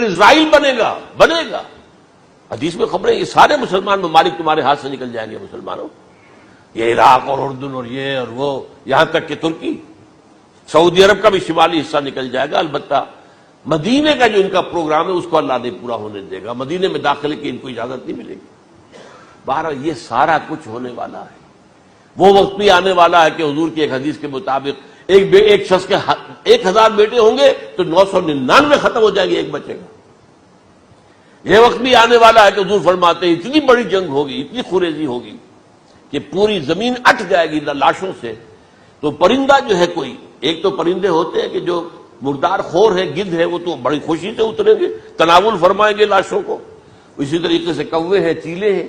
اسرائیل بنے گا. حدیث میں خبریں یہ سارے مسلمان ممالک تمہارے ہاتھ سے نکل جائیں گے مسلمانوں. یہ عراق اور اردن اور یہ اور وہ، یہاں تک کہ ترکی، سعودی عرب کا بھی شمالی حصہ نکل جائے گا. البتہ مدینے کا جو ان کا پروگرام ہے اس کو اللہ نہیں پورا ہونے دے گا. مدینے میں داخلے کی ان کو اجازت نہیں ملے گی. بہرحال یہ سارا کچھ ہونے والا ہے. وہ وقت بھی آنے والا ہے کہ حضور کی ایک حدیث کے مطابق ایک شخص کے 1000 بیٹے ہوں گے تو 999 ختم ہو جائیں گے، ایک بچے گا. یہ وقت بھی آنے والا ہے کہ حضور فرماتے ہیں اتنی بڑی جنگ ہوگی، اتنی خونریزی ہوگی کہ پوری زمین اٹ جائے گی لاشوں سے. تو پرندہ جو ہے کوئی، ایک تو پرندے ہوتے ہیں کہ جو مردار خور ہے، گدھ ہے، وہ تو بڑی خوشی سے اتریں گے، تناول فرمائیں گے لاشوں کو. اسی طریقے سے کوے ہیں، چیلے ہیں.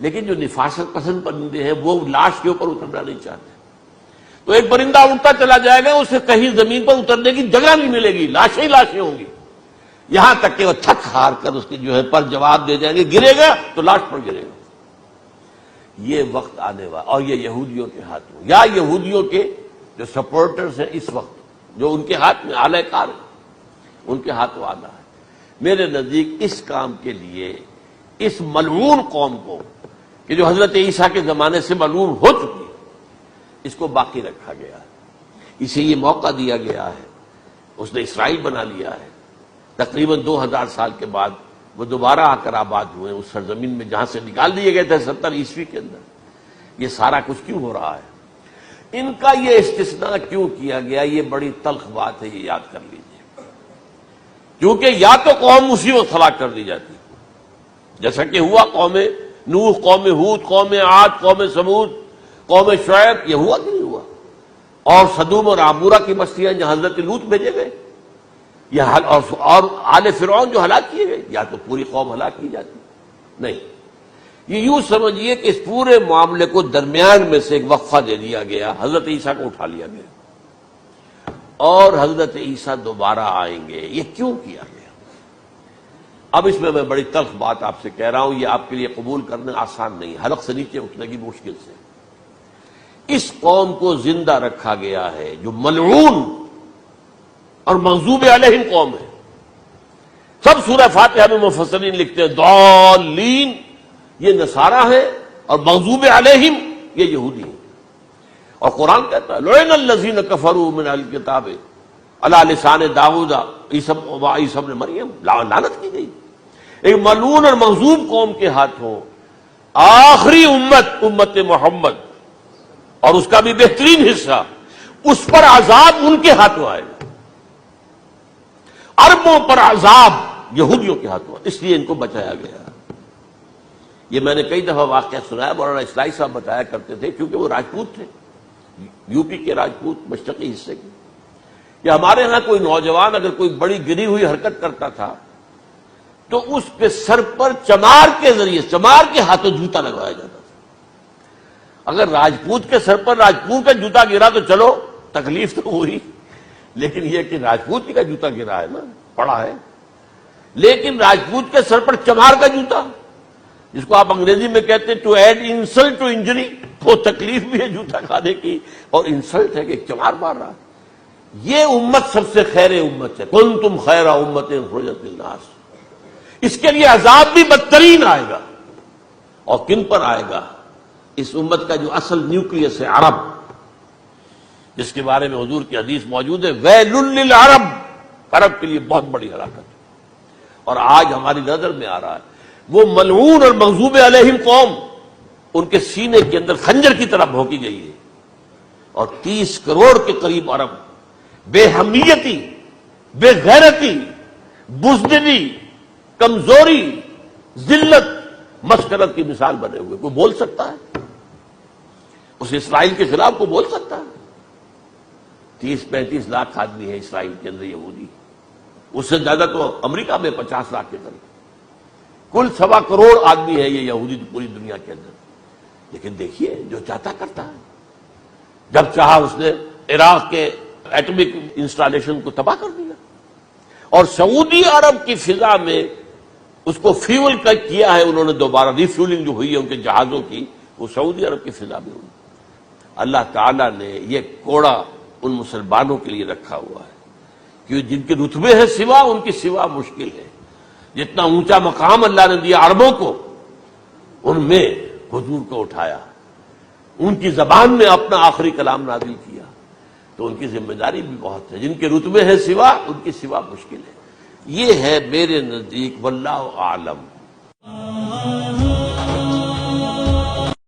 لیکن جو نفاست پسند پرندے ہیں وہ لاش کے اوپر اترنا نہیں چاہتے. تو ایک پرندہ اڑتا چلا جائے گا، اسے کہیں زمین پر اترنے کی جگہ نہیں ملے گی، لاشیں ہی لاشیں ہوں گی. یہاں تک کہ وہ تھک ہار کر اس کے جو ہے پر جواب دے جائیں گے، گرے گا تو لاش پر گرے گا. یہ وقت آنے والا، اور یہ یہودیوں کے ہاتھوں، یا یہودیوں کے جو سپورٹرز ہیں اس وقت، جو ان کے ہاتھ میں آلہ کار ہیں، ان کے ہاتھوں آنا ہے. میرے نزدیک اس کام کے لیے اس ملعون قوم کو، کہ جو حضرت عیسیٰ کے زمانے سے ملعون ہو چکی ہے، اس کو باقی رکھا گیا ہے. اسے یہ موقع دیا گیا ہے. اس نے اسرائیل بنا لیا ہے. تقریباً 2000 سال کے بعد وہ دوبارہ آ کر آباد ہوئے اس سرزمین میں جہاں سے نکال دیے گئے تھے 70 عیسوی کے اندر. یہ سارا کچھ کیوں ہو رہا ہے؟ ان کا یہ استثناء کیوں کیا گیا؟ یہ بڑی تلخ بات ہے، یہ یاد کر لیجیے. کیونکہ یا تو قوم اسی وقت ہلاک کر دی جاتی، جیسا کہ ہوا قوم نوح، قوم ہود، قوم عاد، قوم ثمود، قوم شعیب. یہ ہوا کہ نہیں ہوا؟ اور سدوم اور عمورہ کی بستیاں جہاں حضرت لوط بھیجے گئے، اور آل فرعون جو ہلاک کیے گئے. یا تو پوری قوم ہلاک کی جاتی، نہیں. یہ یوں سمجھیے کہ اس پورے معاملے کو درمیان میں سے ایک وقفہ دے دیا گیا، حضرت عیسیٰ کو اٹھا لیا گیا، اور حضرت عیسیٰ دوبارہ آئیں گے. یہ کیوں کیا گیا؟ اب اس میں بڑی تلخ بات آپ سے کہہ رہا ہوں، یہ آپ کے لیے قبول کرنا آسان نہیں، حلق سے نیچے اٹھنے کی مشکل سے. اس قوم کو زندہ رکھا گیا ہے جو ملعون اور مغضوب علیہم قوم ہے. سب سورہ فاتحہ میں مفسرین لکھتے ہیں ضالین، یہ نصارہ ہیں، اور مغضوب علیہم یہ یہودی ہیں. اور قرآن کہتا ہے لعن الذین کفروا من اہل الکتاب علی لسان داؤد عیسی ابن مریم، لعنت کی گئی. ایک ملعون اور مغضوب قوم کے ہاتھوں آخری امت محمد، اور اس کا بھی بہترین حصہ، اس پر عذاب ان کے ہاتھوں آئے گا. عربوں پر عذاب یہودیوں کے ہاتھوں، اس لیے ان کو بچایا گیا. یہ میں نے کئی دفعہ واقعہ سنایا، مولانا اسلائی صاحب بتایا کرتے تھے، کیونکہ وہ راجپوت تھے، یو پی کے راجپوت، مشرقی حصے کے. کہ ہمارے ہاں کوئی نوجوان اگر کوئی بڑی گری ہوئی حرکت کرتا تھا تو اس کے سر پر چمار کے ذریعے، چمار کے ہاتھوں جوتا لگوایا جاتا تھا. اگر راجپوت کے سر پر راجپوت کا جوتا گرا تو چلو تکلیف تو ہوئی، لیکن یہ کہ راجپوت کا جوتا گرا ہے نا، پڑا ہے. لیکن راجپوت کے سر پر چمار کا جوتا، جس کو آپ انگریزی میں کہتے ہیں to add insult to injury, وہ تکلیف بھی ہے جوتا کھانے کی، اور انسلٹ ہے کہ ایک چمار مار رہا. یہ امت سب سے خیر امت ہے، کنتم خیر امت اخرجت للناس. اس کے لیے عذاب بھی بدترین آئے گا. اور کن پر آئے گا؟ اس امت کا جو اصل نیوکلیس ہے عرب، جس کے بارے میں حضور کی حدیث موجود ہے ویل للعرب، عرب کے لیے بہت بڑی ہلاکت. اور آج ہماری نظر میں آ رہا ہے وہ ملعون اور مغضوب علیہم قوم، ان کے سینے کے اندر خنجر کی طرح بھونکی گئی ہے. اور 30 کروڑ کے قریب عرب بے حمیتی، بے غیرتی، بزدلی، کمزوری، ذلت، مسکرت کی مثال بنے ہوئے. کوئی بول سکتا ہے اس اسرائیل کے خلاف؟ کوئی بول سکتا ہے؟ 30-35 لاکھ آدمی ہے اسرائیل کے اندر یہودی، اس سے زیادہ تو امریکہ میں 50 لاکھ کے قریب. کل 1.25 کروڑ آدمی ہے یہ یہودی پوری دنیا کے اندر. لیکن دیکھیے جو چاہتا کرتا ہے. جب چاہا اس نے عراق کے ایٹمک انسٹالیشن کو تباہ کر دیا، اور سعودی عرب کی فضا میں اس کو فیول کیا ہے انہوں نے. دوبارہ ریفیولنگ جو ہوئی ہے ان کے جہازوں کی، وہ سعودی عرب کی فضا میں ہوئی. اللہ تعالیٰ نے یہ کوڑا ان مسلمانوں کے لیے رکھا ہوا ہے کہ جن کے رتبے ہیں سوا، ان کی سوا مشکل ہے. جتنا اونچا مقام اللہ نے دیا عربوں کو، ان میں حضور کو اٹھایا، ان کی زبان میں اپنا آخری کلام نازل کیا، تو ان کی ذمہ داری بھی بہت ہے۔ جن کے رتبے ہیں سوا، ان کی سوا مشکل ہے۔ یہ ہے میرے نزدیک واللہ اعلم